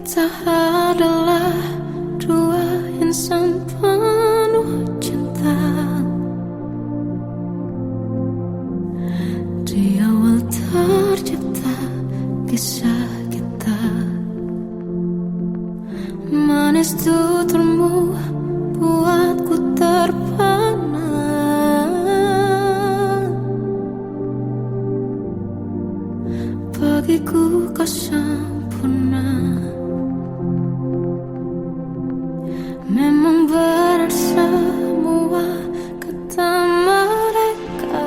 Kita adalah dua insan penuh cinta. Di awal tercipta kisah kita, manis tuturmu buatku terpana. Bagiku kau sempurna. Memang benar semua kata mereka,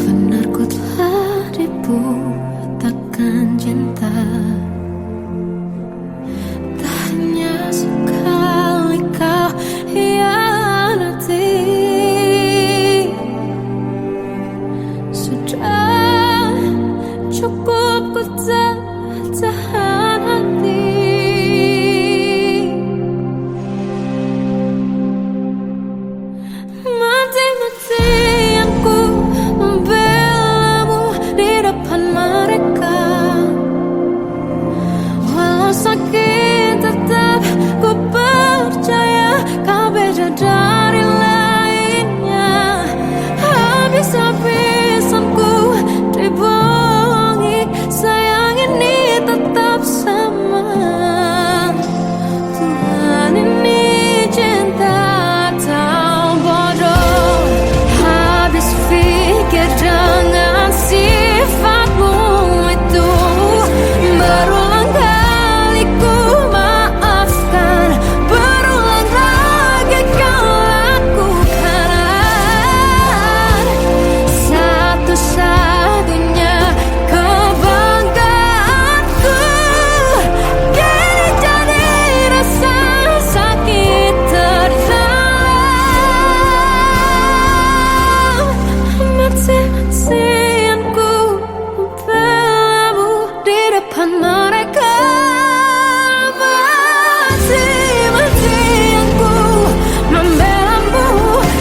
benar ku telah dibutakan cinta. Tak hanya sekali kau hianati, sudah cukup ku tahan hati. Mati-matian ku membelamu di depan mereka. Walau sakit tetap ku percaya kau beda dari lainnya. Habis-habisan ku dibohongi, sayang ini tetap sama. Tuhan ini cinta atau bodoh. Habis pikir dengan sifatmu itu, berulang kali ku maafkan, berulang lagi kau lakukan. Satu-satunya kebanggaanku kini jadi rasa sakit terdalam. Mati-matian ku membelamu di depan mereka. Mati-matian ku membelamu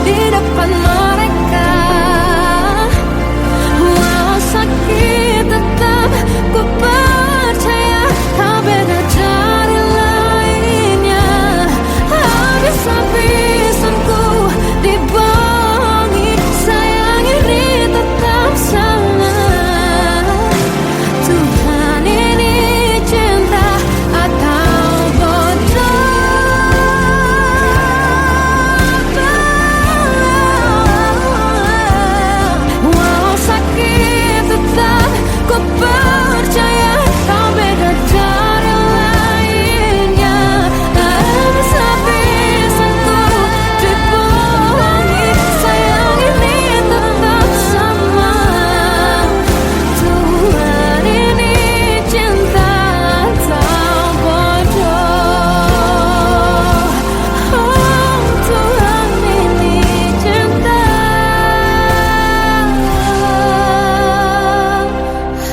di depan mereka. Walau sakit tetap ku percaya kau beda dari lainnya. Habis-habisan ku dibohongi, sayang ini tetap sama. Tuhan ini cinta atau bodoh. Walau sakit tetap ku percaya kau beda dari lainnya. Habis-habisan ku dibohongi, sayang ini tetap sama. Tuhan ini cinta atau bodoh. Oh, Tuhan ini cinta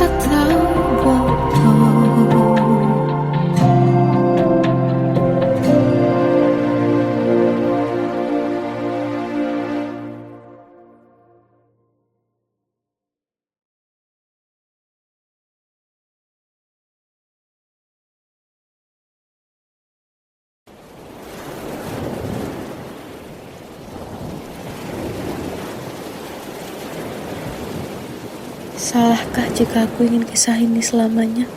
atau bodoh. Salahkah jika aku ingin kisah ini selamanya?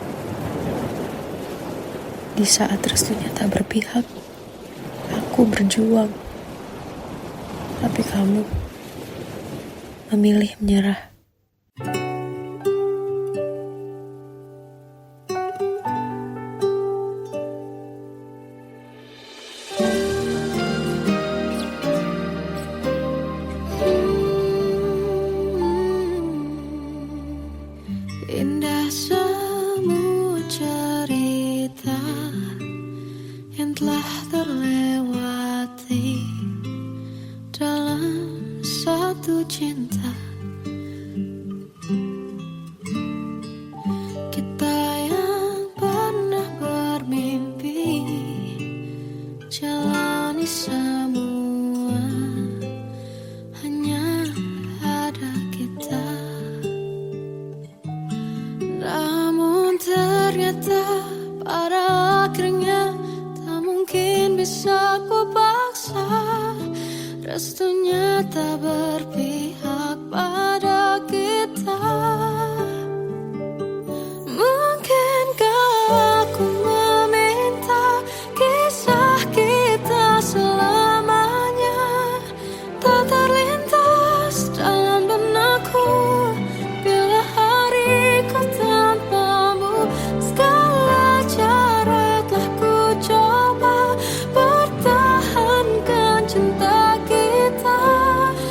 Di saat restunya tak berpihak, aku berjuang. Tapi kamu memilih menyerah. Indah semua cerita yang telah terlewati dalam satu cinta. Kita yang pernah bermimpi jalani semua, hanya ada kita. restunya tak berpihak pada kita. Mungkinkah aku meminta kisah kita selamanya tak terlintas dalam benakku bila hariku tanpamu. Segala cara telah ku coba pertahankan cinta kita.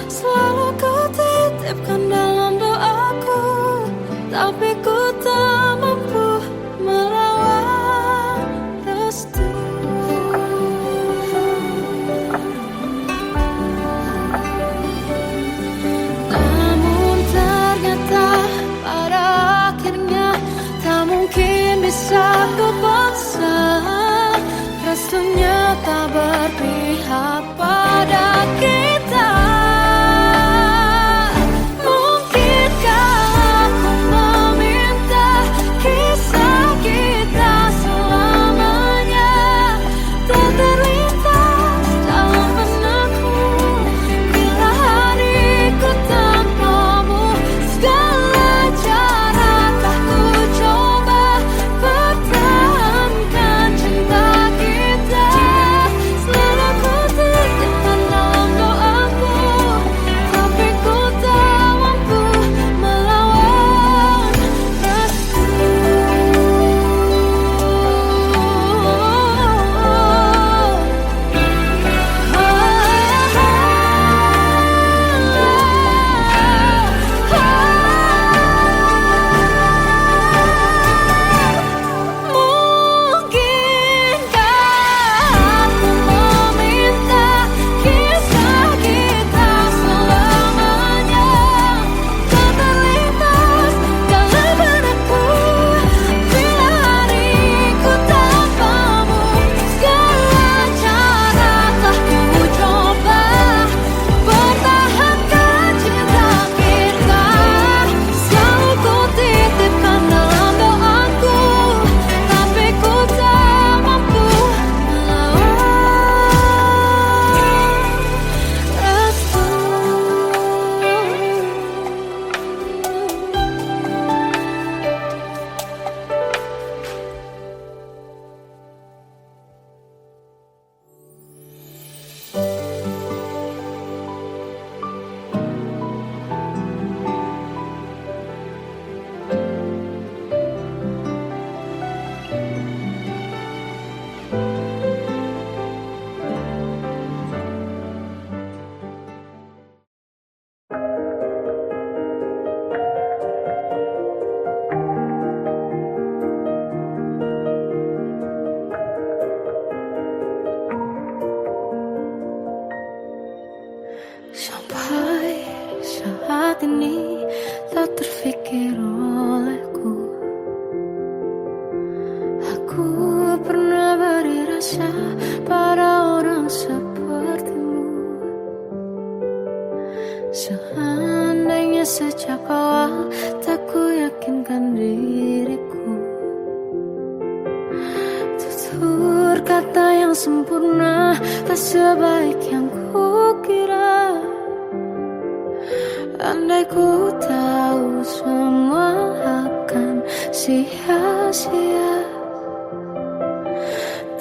Selalu ku titipkan dalam doaku, tapi ku tak mampu melawan restu. Namun ternyata pada akhirnya tak mungkin bisa ku paksa. Restunya tak berpihak pada kita. Mungkinkah aku meminta kisah kita selamanya tak terlintas dalam benakku bila hariku tanpamu. Segala cara telah ku coba pertahankan cinta kita. Selalu ku titipkan dalam doaku, tapi ku tak mampu melawan restu. Mungkinkah aku meminta kisah kita selamanya tak terlintas dalam benakku bila hariku tanpamu. Segala cara telah ku coba pertahankan cinta kita. Selalu ku titipkan dalam doaku, tapi ku tak mampu melawan restu. Sampai saat ini tak terfikir olehku aku pernah beri rasa pada orang sepertimu. Seandainya sejak awal tak ku yakinkan diriku, tutur kata yang sempurna tak sebaik yang kukira. Andai ku tahu semua akan sia-sia,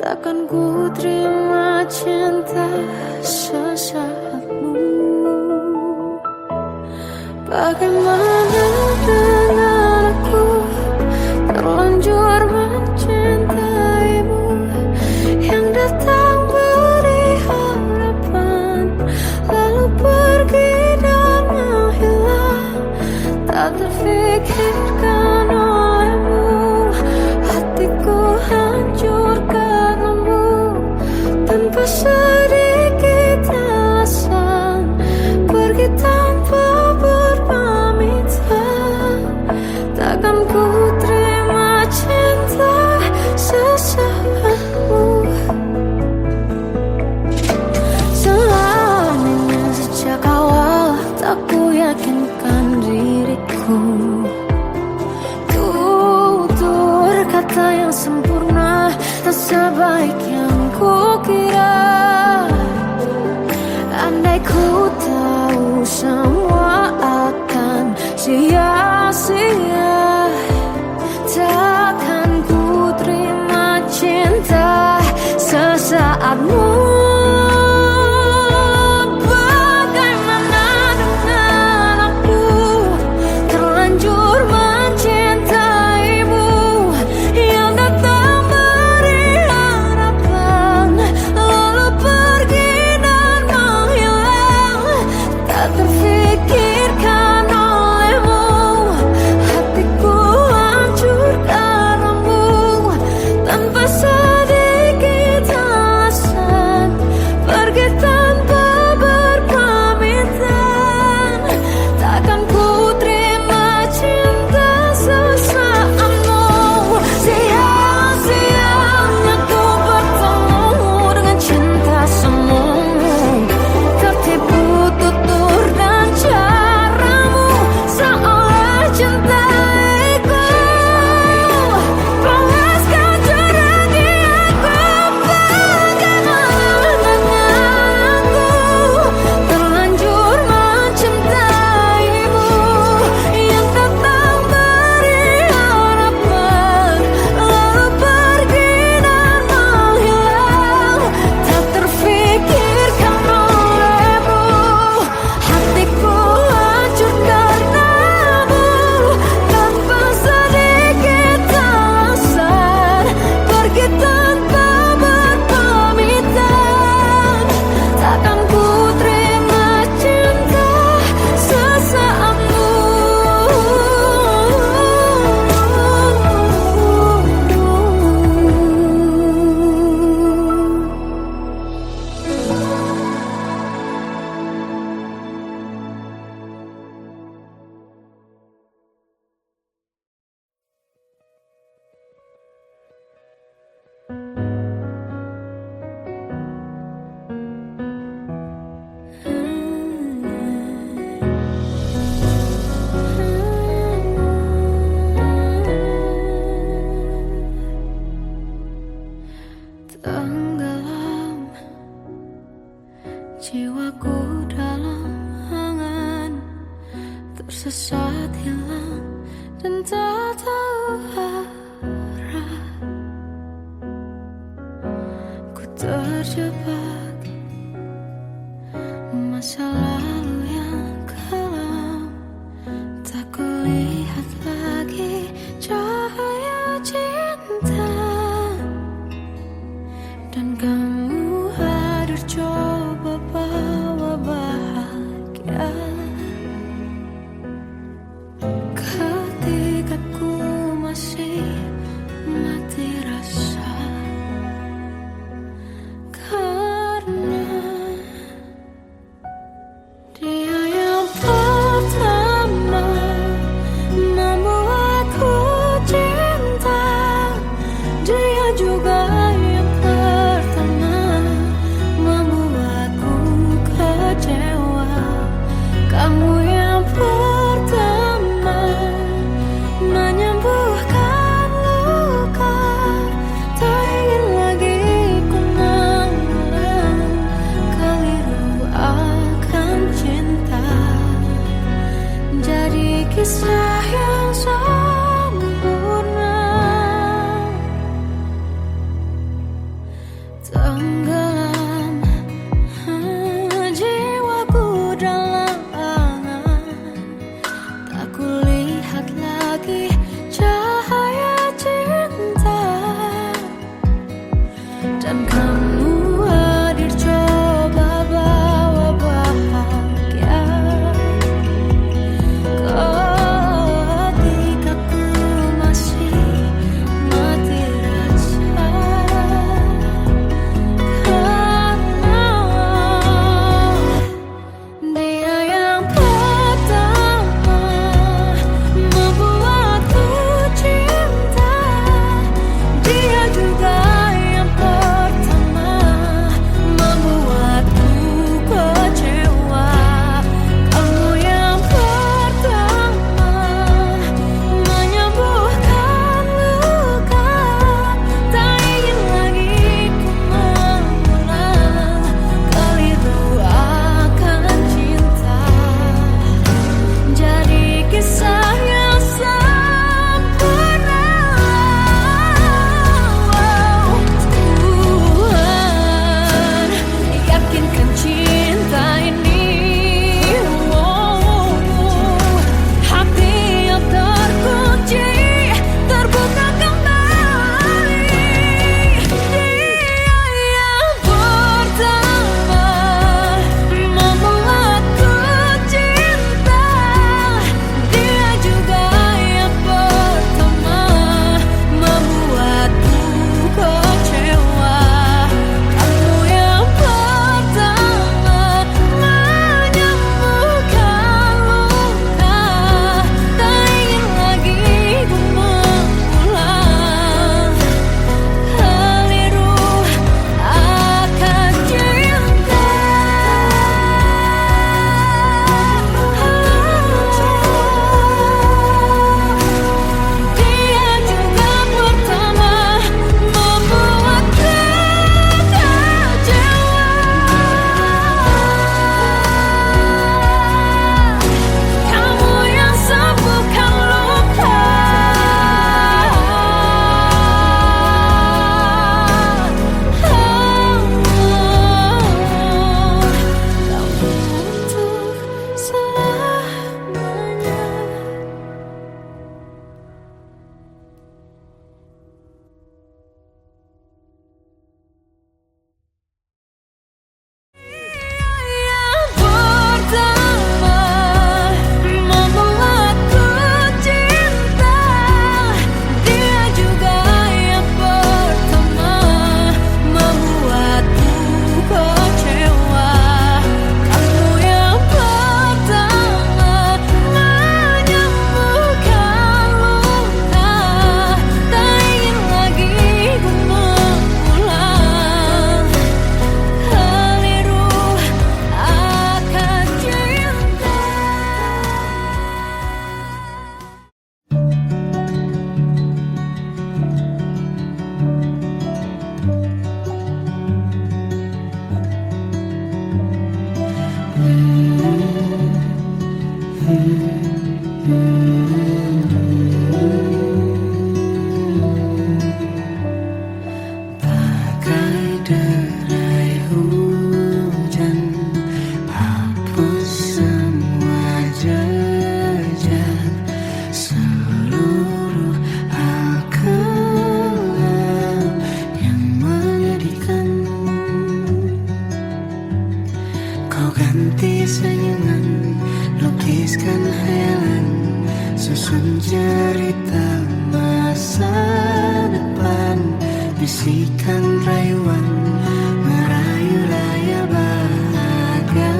takkan ku terima cinta sesaatmu. Bagaimana dengan aku terlanjur mencintaimu, yang datang beri harapan lalu pergi dan menghilang. Tak terfikirkan olehmu, hatiku hancur karenamu. Tanpa sedikit alasan pergi tanpa berpamitan, takkan ku terima cinta sesaatmu. Selamanya sejak awal tak ku yakinkan diriku, tutur kata yang sempurna tak sebaik yang kukira. Andai ku semua akan sia-sia. Takkan ku terima cinta sesaatmu. Bagaimana dengan aku terlanjur mencintaimu yang datang beri harapan lalu pergi dan menghilang, tak terfikirkan olehmu. Hatiku hancur karenamu tanpa sedikit alasan, pergi tanpa berpamitan. Takkan ku terima cinta sesaatmu. Sia-sianya ku bertemu dengan cinta semu, tertipu tutur dan caramu seolah cintaiku. Panaskan curahnya aku. Bagaimana dengan aku terlanjur mencintaimu yang datang beri harapan lalu pergi dan menghilang, tak terfikirkan olehmu. Hatiku hancur karenamu tanpa sedikit alasan, pergi tanpa berpamitan. Takkan ku terima cinta sesaatmu. Tenggelam jiwaku dalam angan, tersesat hilang dan tak tahu arah. Ku terjebak masa lalu yang kelam, tak kulihat lagi cahaya cinta. Dan kamu hadir coba bawa bahagia ketika ku masih mati rasa. Karena dia yang pertama membuatku cinta, dia juga yang pertama membuatku kecewa. Kamu yang pertama menyembuhkan luka, tak ingin lagi ku mengulang keliru akan cinta. Jadi kisah yang sempurna. Tenggelam jiwaku dalam susun cerita masa depan, bisikan rayuan merayu raya bahagia.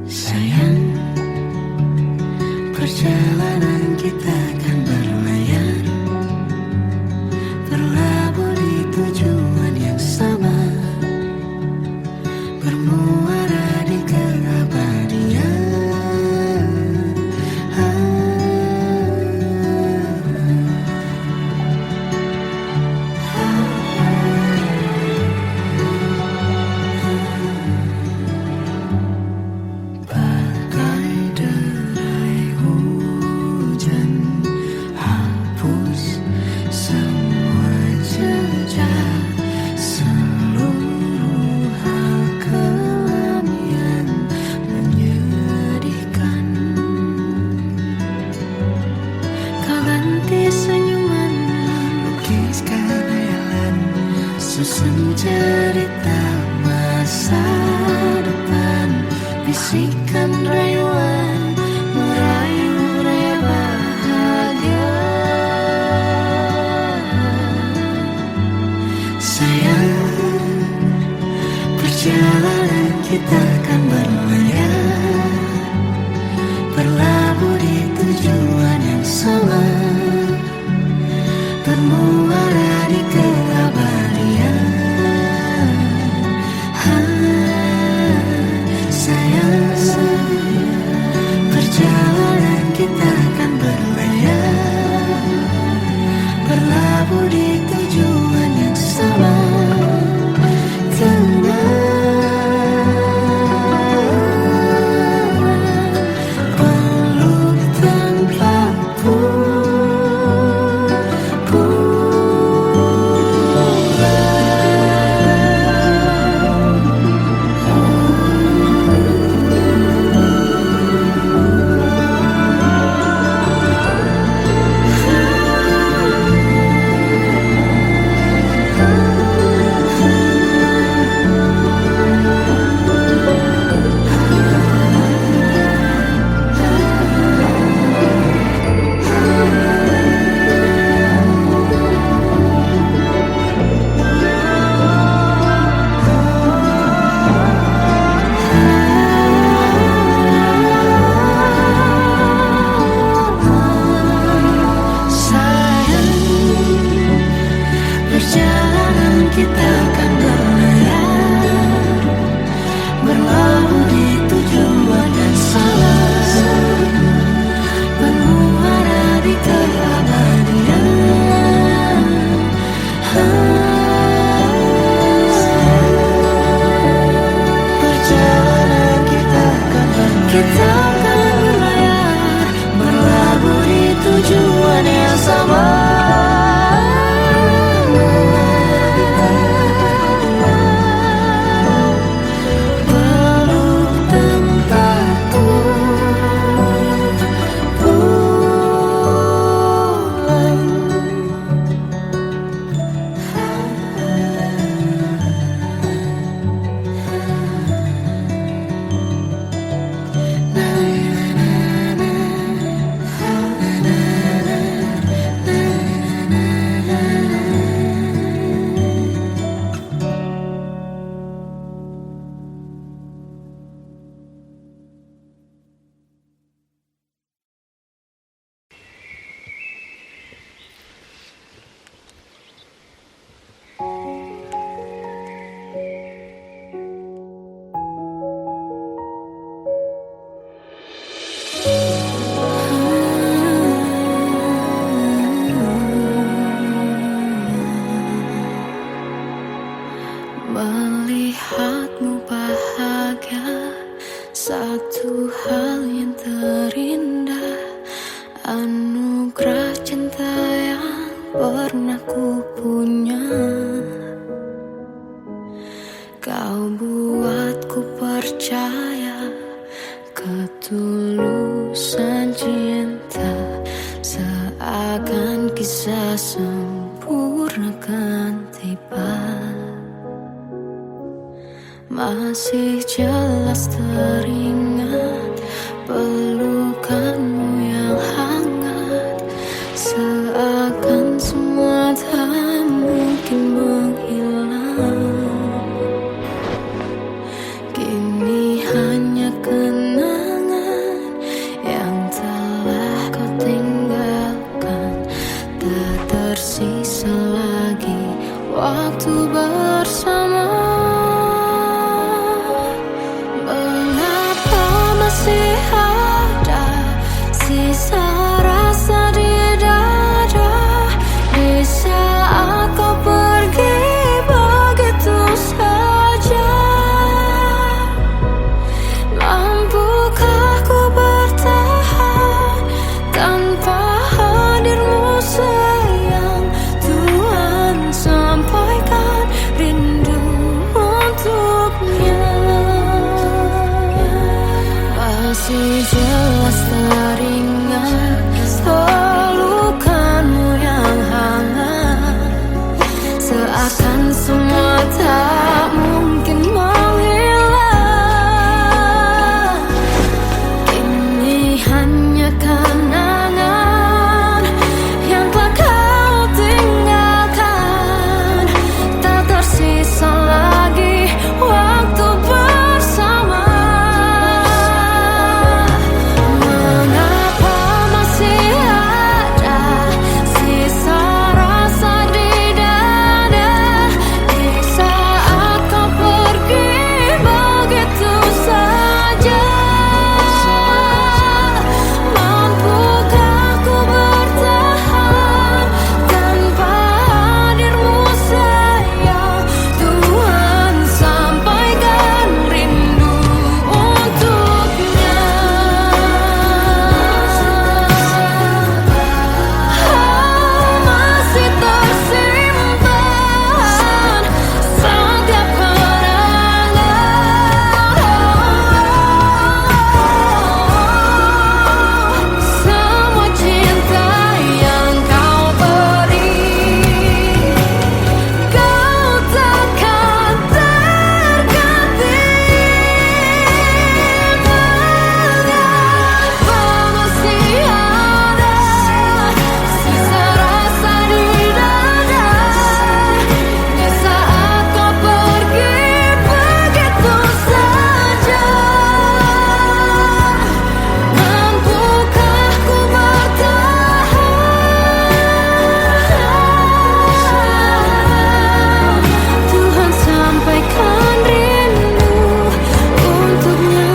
Sayang, perjalanan kita akan berlayar, berlabuh di tujuan yang sama, bermuara di keabadian. Bagai derai hujan, hapus semua jejak, seluruh hal kelam yang menyedihkan. Kau ganti senyuman, lukiskan hayalan, susun cerita masa depan, bisikan rayuan merayu raya bahagia. Sayang, perjalanan kita akan berlayar, berlabuh di tujuan yang sama, bermuara di keabadian. Sayang, perjalanan kita akan berlayar, berlabuh di tujuan yang sama. Peluk tanpaku perjalanan kita akan berlayar, berlabuh di tujuan yang sama, bermuara di keabadian. Perjalanan kita akan berlayar, berlabuh di tujuan yang sama. Melihatmu bahagia, satu hal yang terindah, anugerah cinta yang pernah ku punya. Kau buatku percaya ketulusan cinta, seakan kisah sempurna kan tiba. Masih jelas teringat pelukanmu yang hangat, seakan semua tak mungkin menghilang. Kini hanya kenangan yang telah kau tinggalkan, tak tersisa lagi waktu bersama. Mengapa masih ada sisa rasa di dada di saat kau pergi begitu saja? Mampukah ku bertahan tanpa hadirmu sayang? Tuhan, sampaikan rindu untuknya. Masih jelas teringat pelukanmu yang hangat, seakan semua tak mungkin menghilang. Kini hanya kenangan yang telah kau tinggalkan, tak tersisa lagi waktu bersama. Mengapa masih ada sisa rasa di dada di saat kau pergi begitu saja? Mampukah ku bertahan tanpa hadirmu sayang? Tuhan, sampaikan rindu untuknya. Masih tersimpan setiap kenangan, semua cinta yang kau beri. Kau takkan terganti. Mengapa masih ada sisa rasa di dada di saat kau pergi begitu saja? Mampukah ku bertahan? Tuhan, sampaikan rindu untuknya.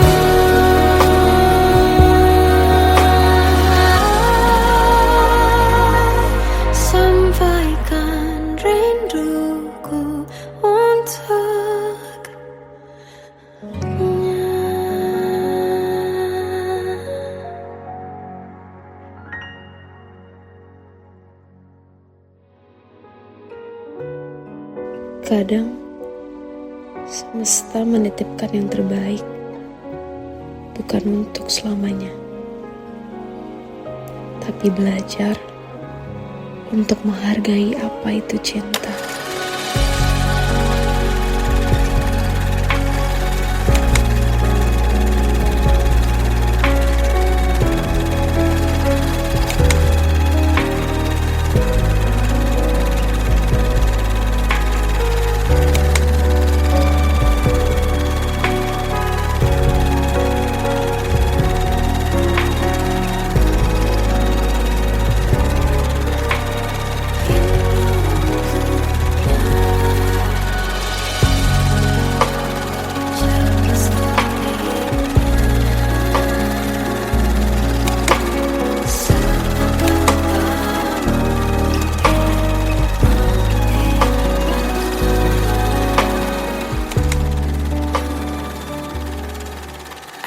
Sampaikan rinduku untuknya. Kadang semesta menitipkan yang terbaik, bukan untuk selamanya, tapi belajar untuk menghargai apa itu cinta.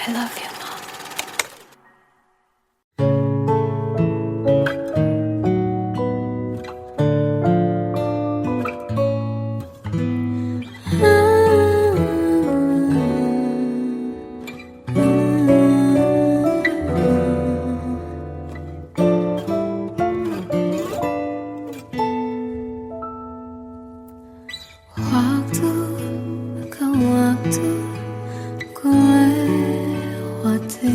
I love you, Mom. Waktu ke waktu ku lewati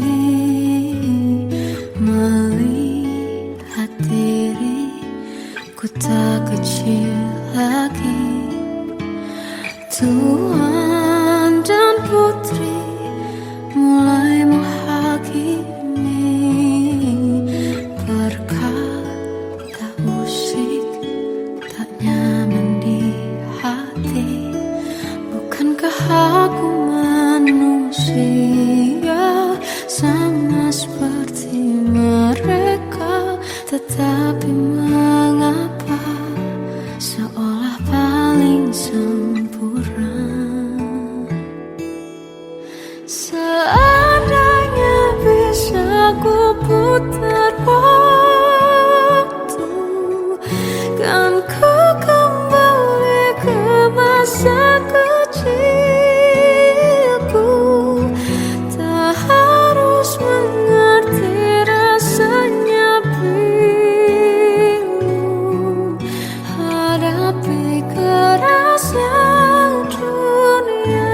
Seandainya bisa ku putar waktu, kan ku kembali ke masa kecilku. Tak harus mengerti rasanya bingung hadapi kerasnya dunia.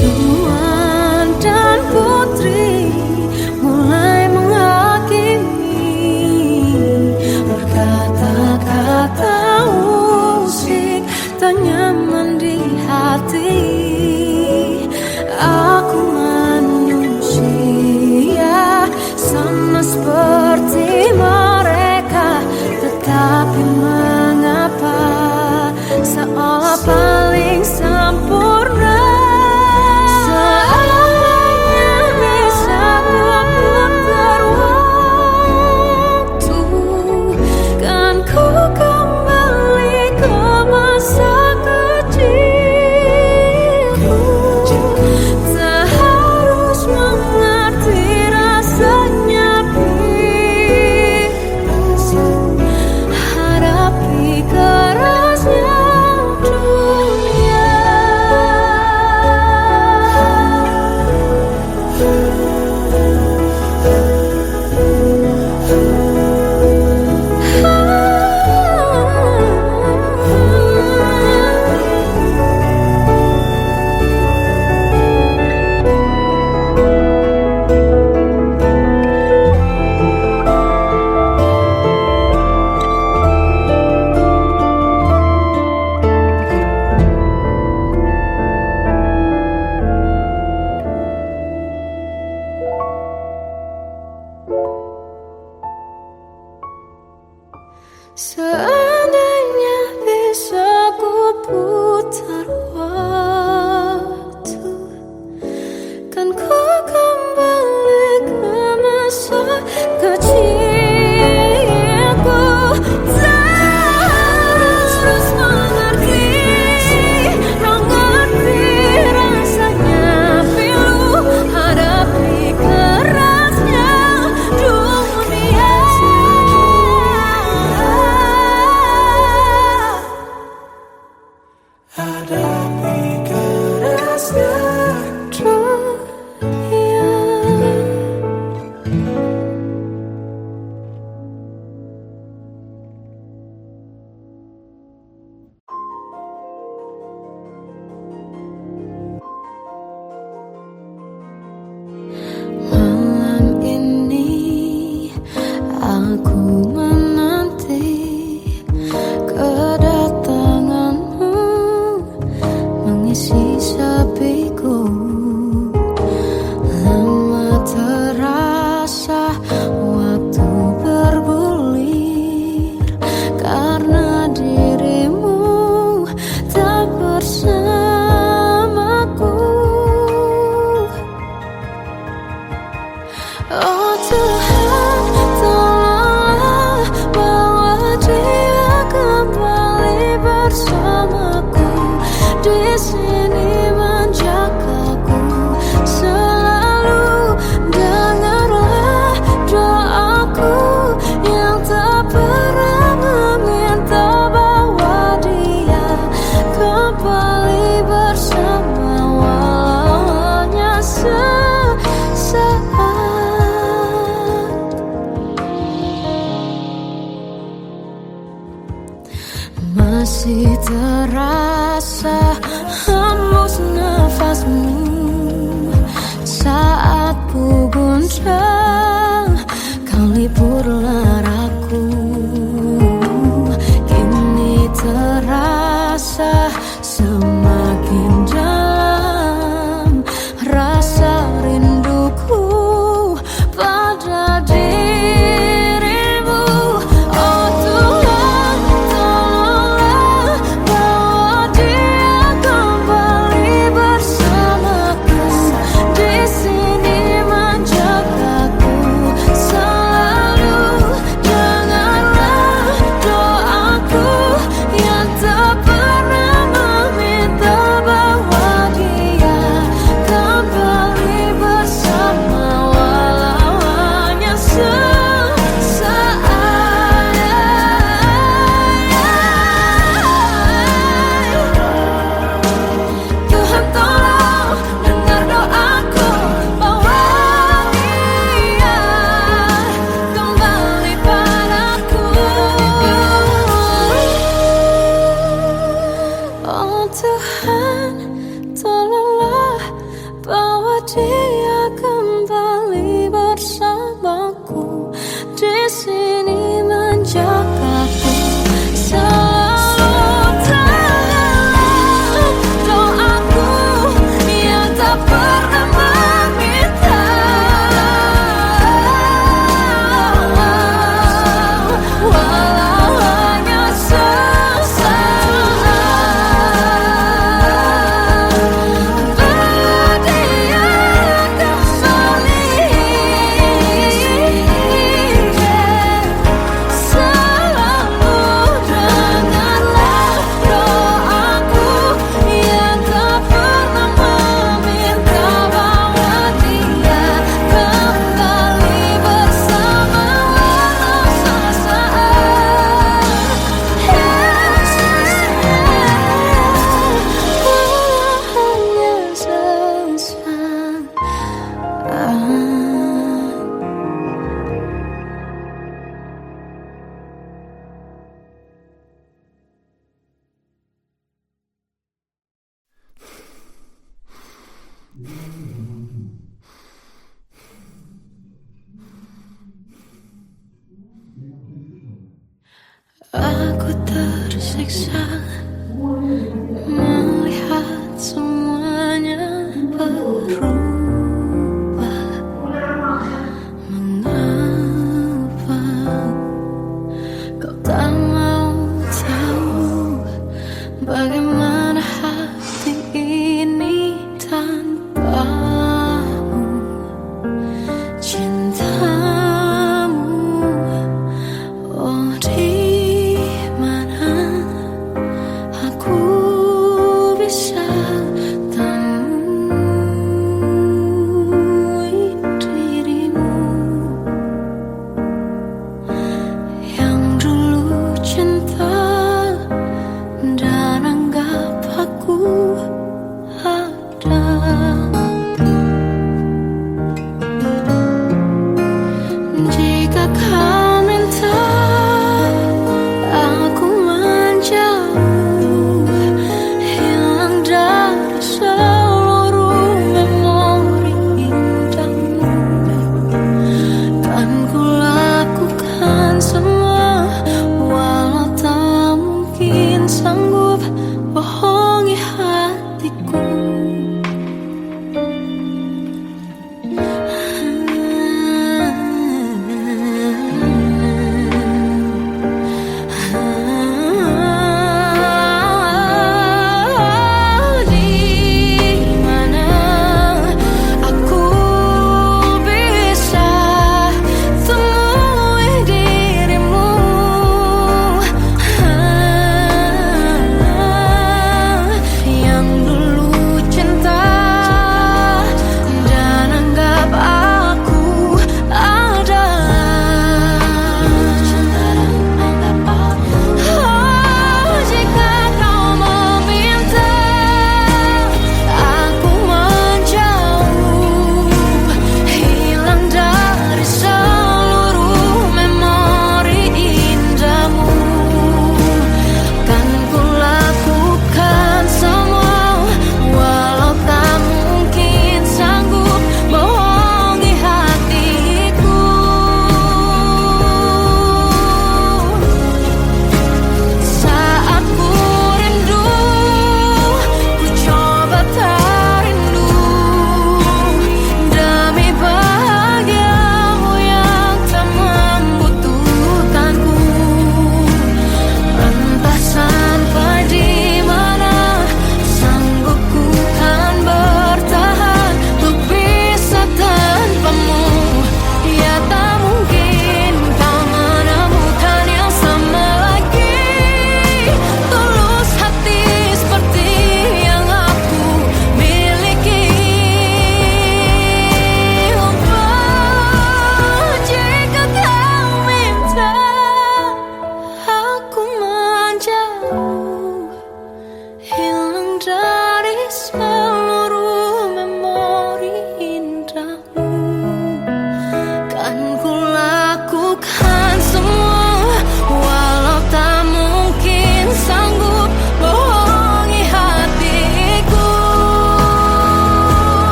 Tuan dan putri mulai menghakimi, berkata-kata usik tak nyaman di hati. Aku manusia sama seperti mereka, tetapi mengapa seolah paling sempurna. Seandainya bisa ku putar waktu, kan ku kembali ke masa kecilku. Tak harus mengerti rasanya bingung hadapi kerasnya dunia. Seandainya bisa ku putar waktu, kan ku kembali ke masa kecilku. Tak harus mengerti rasanya pilu hadapi kerasnya dunia. Hadapi kerasnya dunia. Malam ini aku menanti kedatanganmu mengisi sepiku. Lama terasa waktu bergulir karena dirimu tak bersamaku. Oh Tuhan, tolonglah bawa dia kembali bersamaku. Di sini menjagaku selalu. Dengarlah doaku yang tak pernah meminta, bawa dia kembali bersama walau hanya sesaat. Masih terasa hembus nafasmu saat ku guncang, kau liburlah raku. Kini terasa semakin jauh dia kembali bersamaku di sini menjagaku selalu dalam doaku yang tak pernah meminta, walau hanya sesaat. Aku tersiksa melihat semuanya berubah. Mengapa kau tak mau tahu bagaimana hati ini tanpamu? Cintamu, oh di mana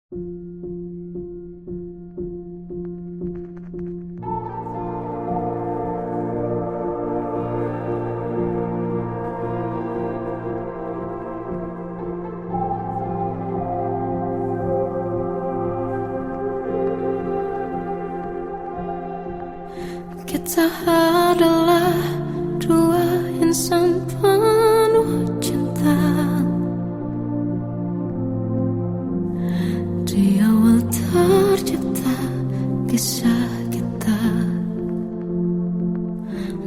Kita adalah dua insan penuh cinta. Di awal tercipta kisah kita.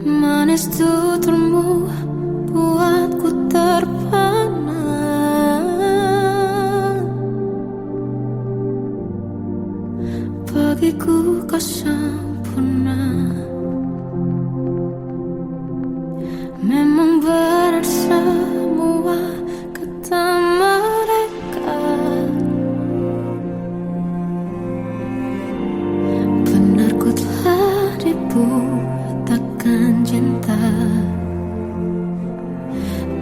Manis tuturmu buatku terpana. Bagiku kau sempurna. Memang benar semua kata mereka. Benar ku telah dibutakan cinta.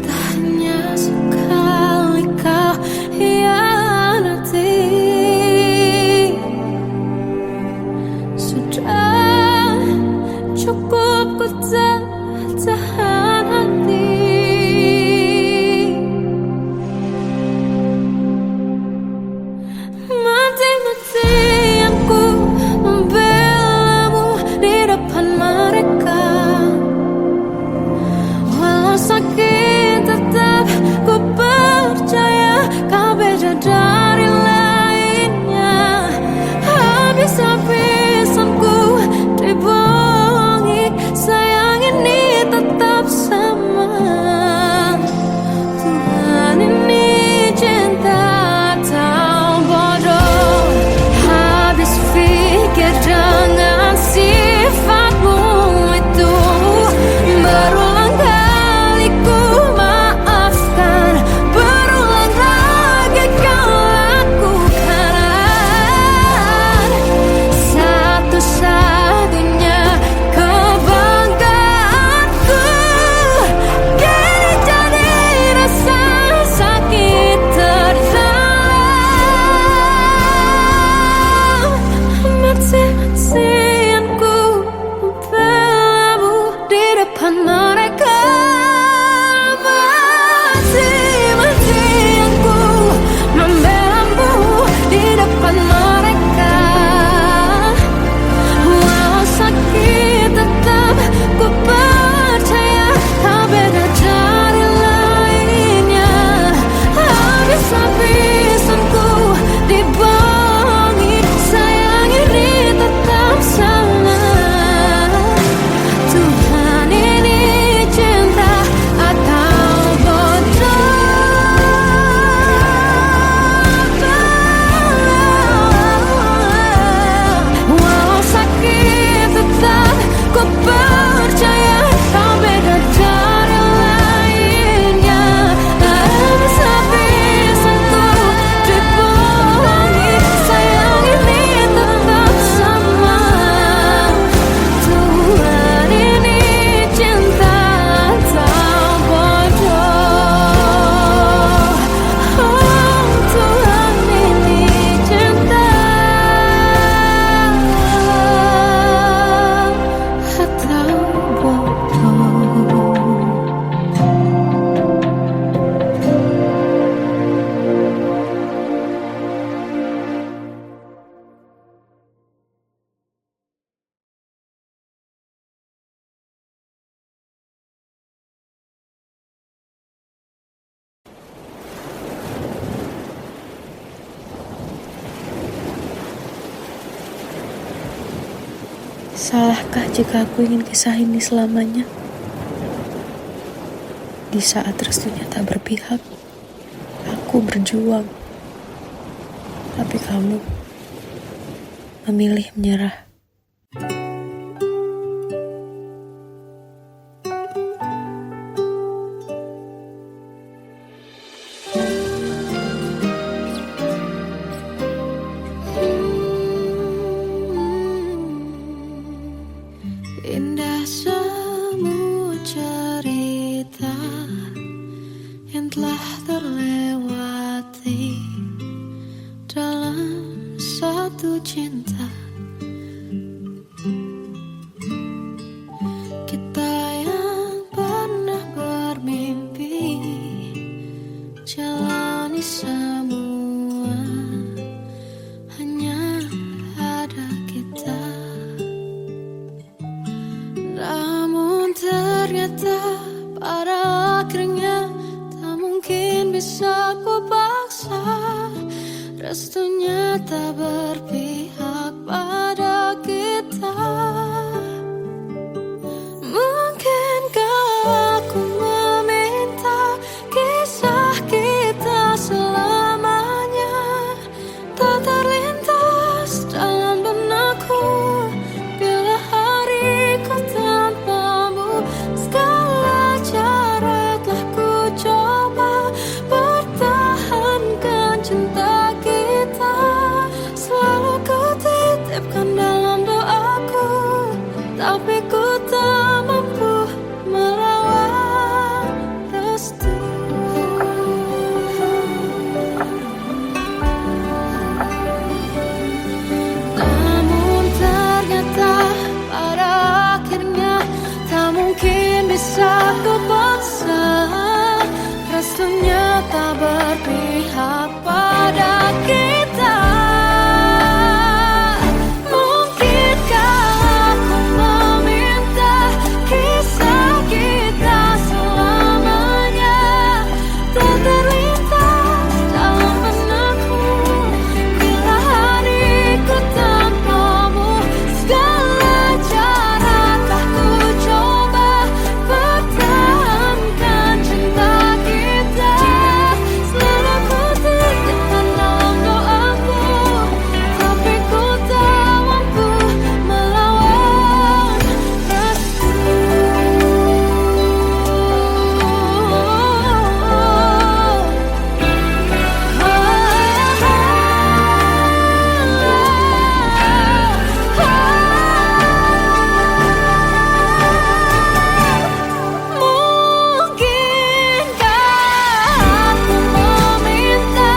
Tak hanya sekali kau hianati. Sudah cukup ku tahan hati. Mati-matian ku membelamu di depan mereka. Walau sakit tetap ku percaya kau beda dari lainnya. Habis-habisan ku dibohongi, sayang ini tetap sama. Tuhan ini cinta atau bodoh. Habis pikir dengan sifatmu itu. Berulang kali ku maafkan, berulang lagi kau lakukan. Satu-satunya kebanggaanku kini jadi rasa sakit terdalam. Mati-matian ku membelamu di depan mereka. Mati-matian ku membelamu di depan mereka. Walau sakit tetap ku percaya kau beda dari lainnya. Habis-habisan ku dibohongi, sayang ini tetap sama. Tuhan ini cinta atau bodoh. Walau sakit tetap ku percaya kau beda dari lainnya. Habis-habisan ku dibohongi, sayang ini tetap sama. Tuhan ini cinta atau bodoh. Oh, Tuhan ini cinta atau bodoh. Salahkah jika aku ingin kisah ini selamanya? Di saat restunya tak berpihak, aku berjuang. Tapi kamu memilih menyerah. Indah semua cerita yang telah terlewati dalam jatuh cinta. Kita yang pernah bermimpi jalani semua, hanya ada kita. Namun ternyata pada akhirnya tak mungkin bisa ku paksa. Restunya tak berpihak pada kita. Mungkinkah aku meminta kisah kita selamanya tak terlintas dalam benakku bila hariku tanpamu. Segala cara telah ku coba pertahankan cinta kita. Selalu ku titipkan dalam doaku, tapi ku tak mampu melawan restu. Namun ternyata pada akhirnya tak mungkin bisa ku paksa. Restunya tak berpihak pada kita. Mungkinkah aku meminta kisah kita selamanya tak terlintas dalam benakku bila hariku tanpamu. Segala cara telah ku coba pertahankan cinta kita. Selalu ku titipkan dalam doaku, tapi ku tak mampu melawan restu. Mungkinkah aku meminta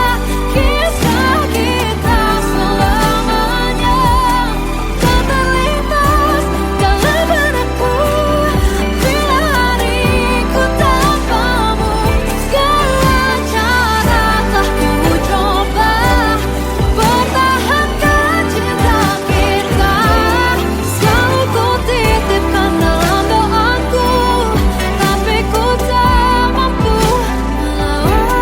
kisah kita selamanya tak terlintas dalam benakku bila hariku tanpamu. Segala cara telah ku coba pertahankan cinta kita. Selalu ku titipkan dalam doaku, tapi ku tak mampu melawan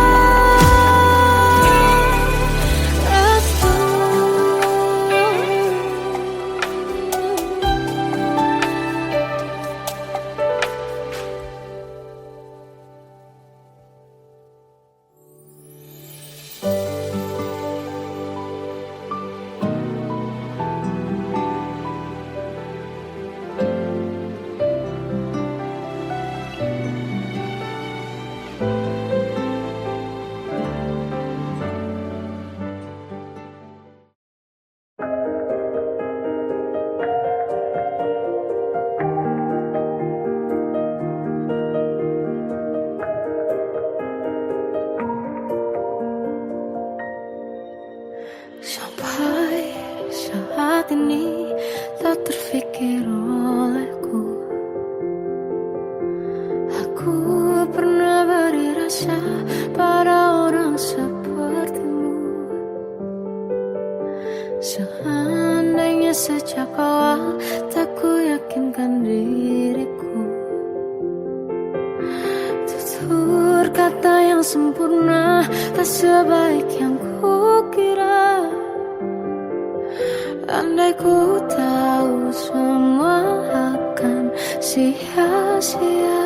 restu. Sampai saat ini tak terfikir olehku aku pernah beri rasa pada orang sepertimu. Seandainya sejak awal tak ku yakinkan diriku, tutur kata yang sempurna tak sebaik yang kukira. Andai ku tahu semua akan sia-sia,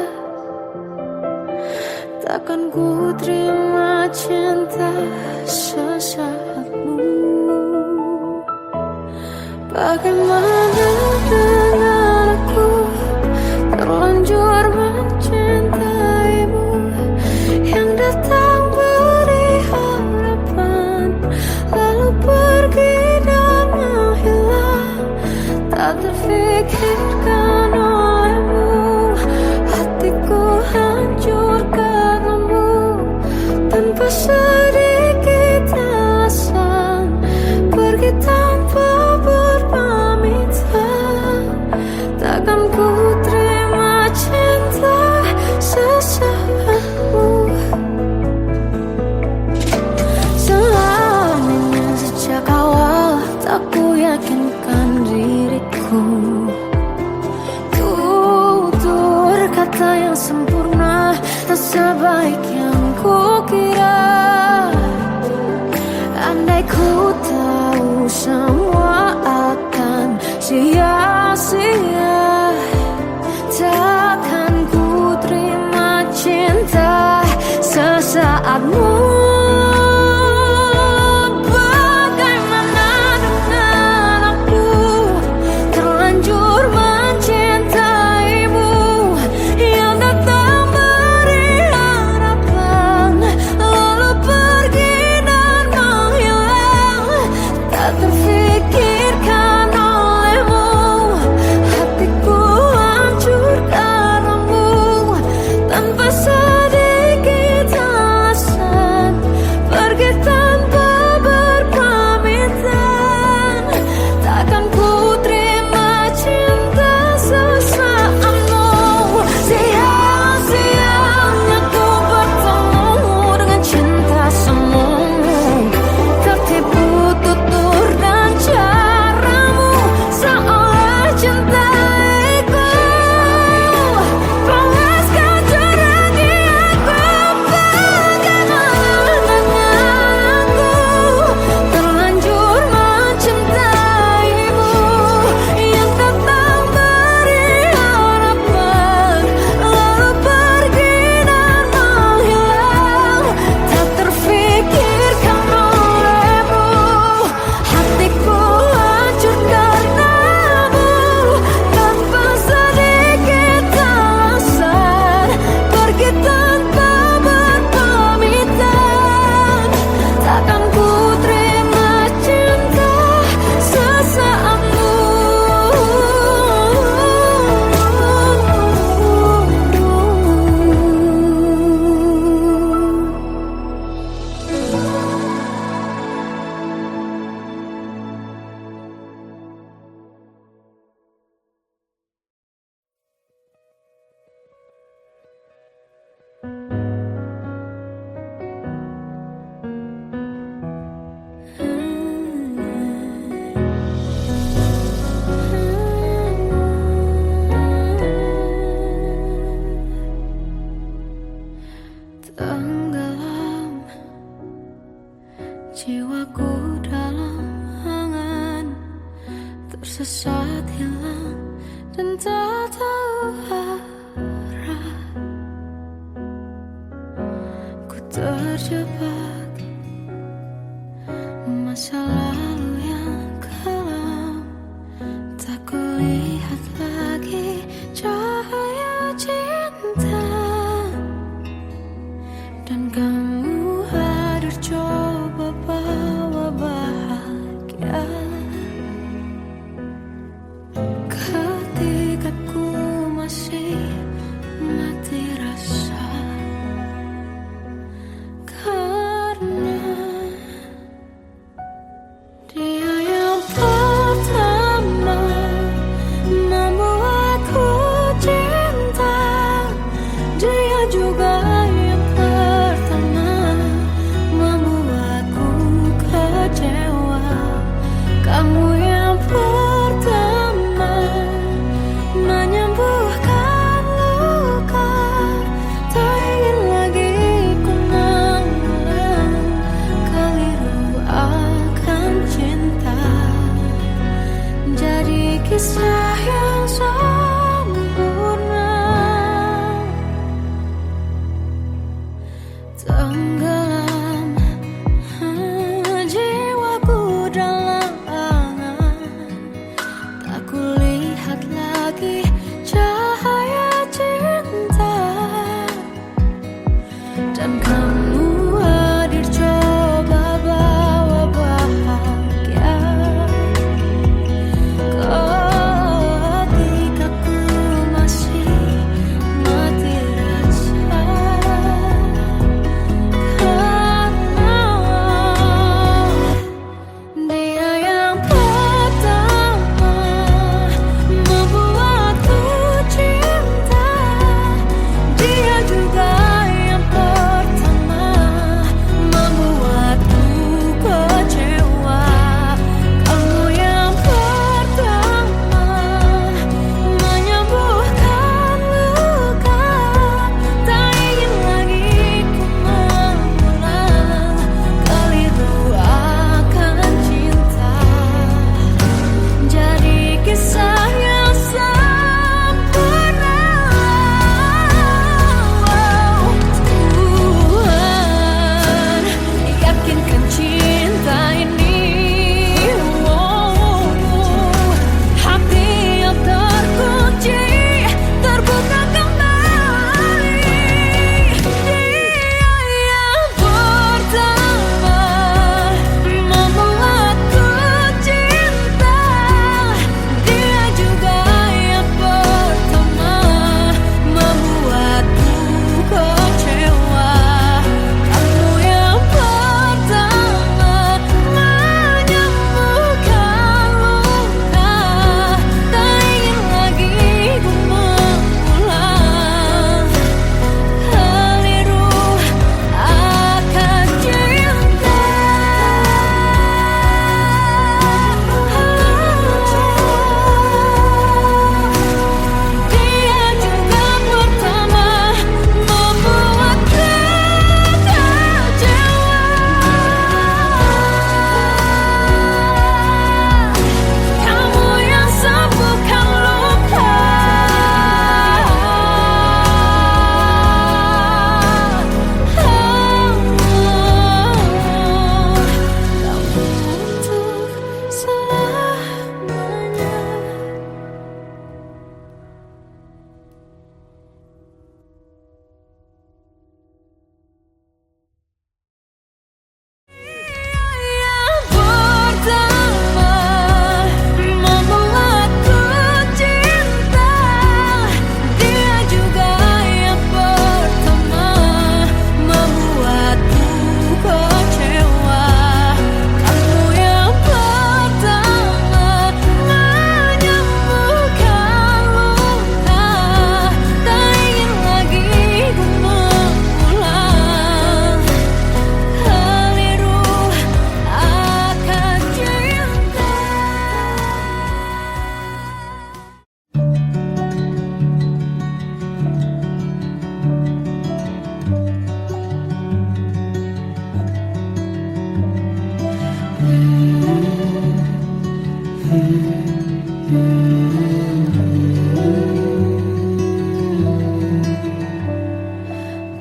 takkan ku terima cinta sesaatmu. Bagaimana dengan aku terlanjur mencintaimu, yang datang beri harapan lalu pergi dan menghilang. Tak terfikirkan olehmu, hatiku hancur karenamu. Tanpa sedikit alasan pergi tanpa Aku yakinkan diriku, tutur kata yang sempurna tak sebaik yang kukira. Andai ku tahu semua akan sia-sia, takkan ku terima cinta sesaatmu. Tenggelam jiwaku dalam angan, tersesat hilang dan tak tahu arah. Ku terjebak masa lalu yang kelam, tak kulihat lagi cahaya cinta. Dan kamu hadir coba bawa bahagia ketika ku masih mati rasa. Karena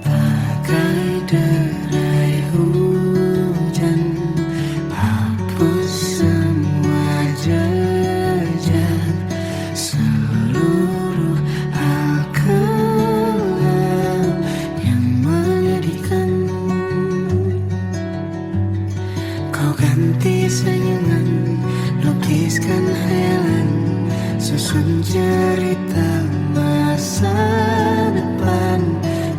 Bagai derai hujan, hapus semua jejak, seluruh hal kelam yang menyedihkan. Kau ganti senyuman, lukiskan hayalan, susun cerita masa depan,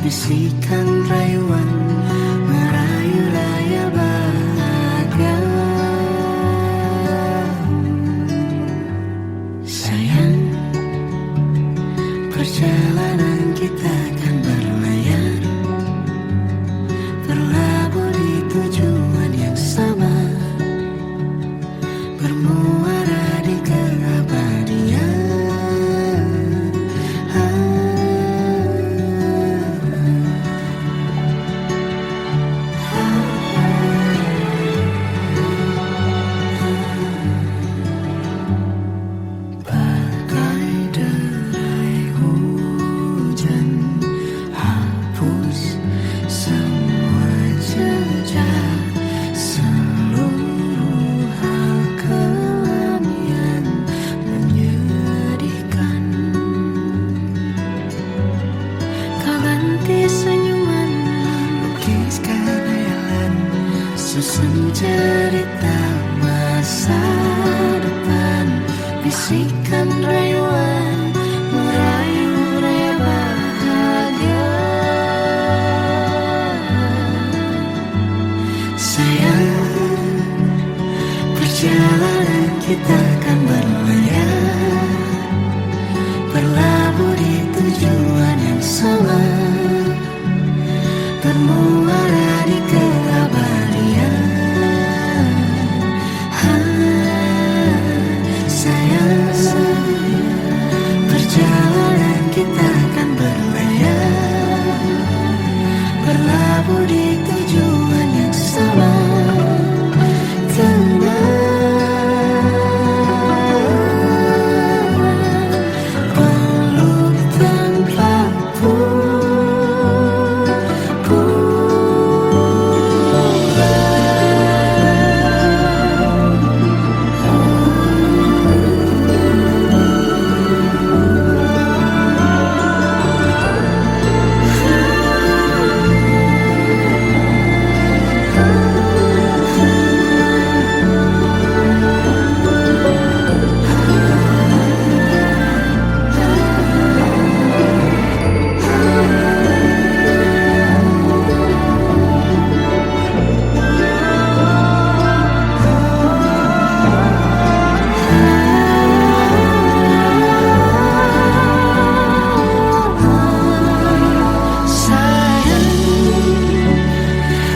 bisikan rayuan, merayu raya bahagia. Sayang, perjalanan kita akan berlayar, berlabuh di tujuan yang sama, bermuara di keabadian. Bagai derai hujan, hapus semua jejak, seluruh hal kelam yang menyedihkan. Kau ganti senyuman, lukiskan hayalan, susun cerita masa depan, bisikan rayuan, merayu raya bahagia. Sayang, perjalanan kita akan berlayar, berlabuh di tujuan yang sama, bermuara di keabadian. Sayang, perjalanan kita akan berlayar, berlabuh di tujuan yang sama. Peluk tanpaku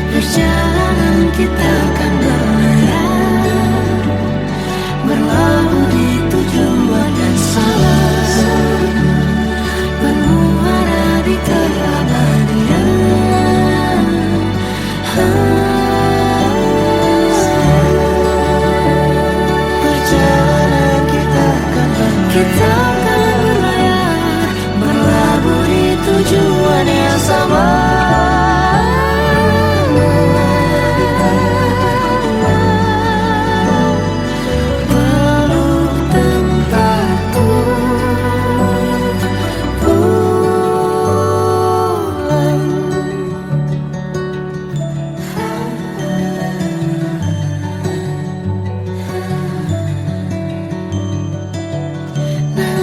perjalanan kita akan berlayar, berlabuh di tujuan yang sama, bermuara di keabadian. Perjalanan kita akan berlayar, berlabuh di tujuan yang sama. Nah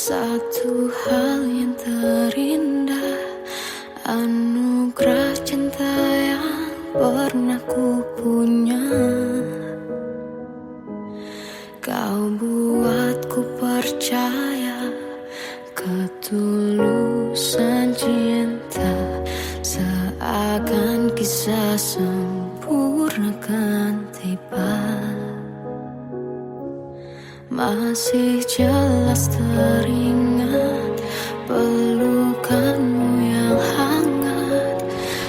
Satu hal yang terindah, anugerah cinta yang pernah ku punya. Kau buatku percaya ketulusan cinta, seakan kisah sempurna kan tiba. Masih jelas teringat pelukanmu yang hangat,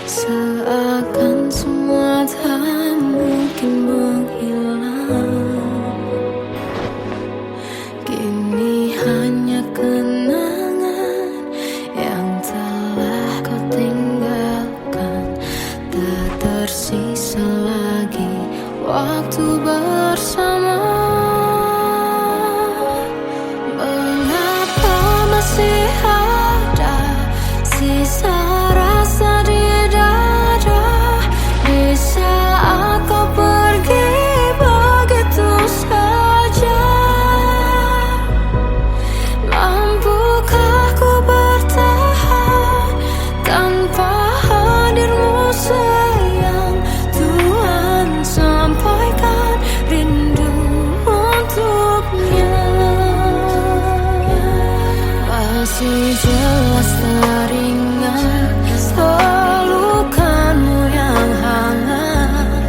seakan semua tak mungkin menghilang. Kini hanya kenangan yang telah kau tinggalkan, tak tersisa lagi waktu bersama. Masih ada sisa rasa di dada di saat kau pergi begitu saja. Mampukah ku bertahan tanpa hadirmu sayang? Tuhan, sampaikan rindu untuknya. Masih jelas teringat pelukanmu yang hangat,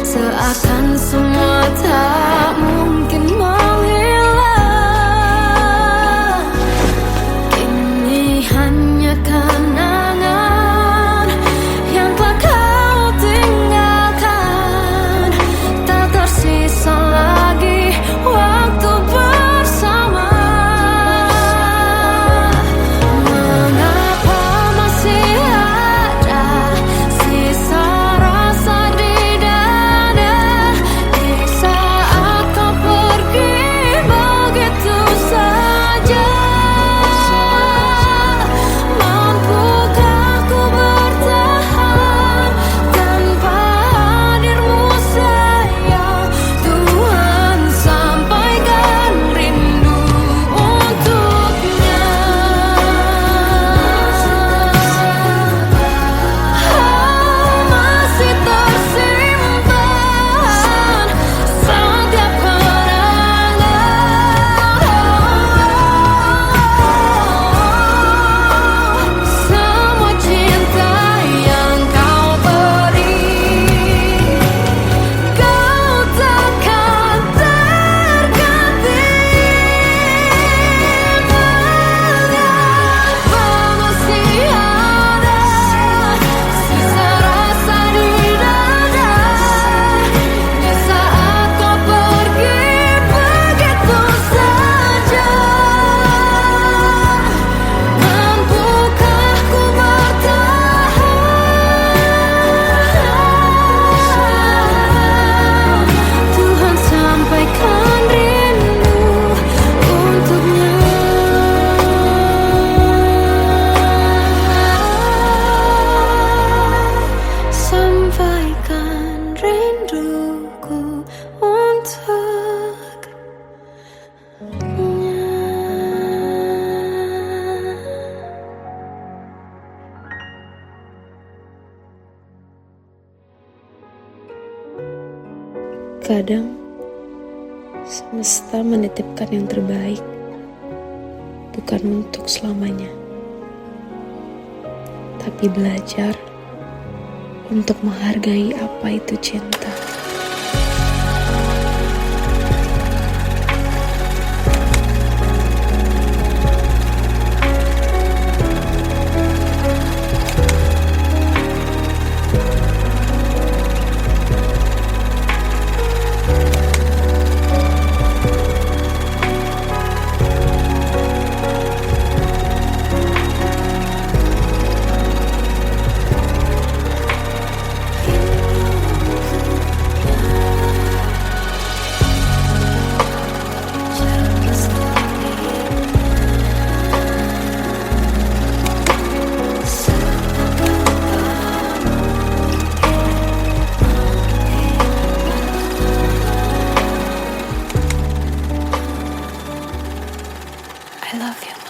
seakan semua tak mungkin menghilang. Kini hanya kenangan yang telah kau tinggalkan, tak tersisa lagi waktu bersama. Kadang semesta menitipkan yang terbaik, bukan untuk selamanya, tapi belajar untuk menghargai apa itu cinta. I love you.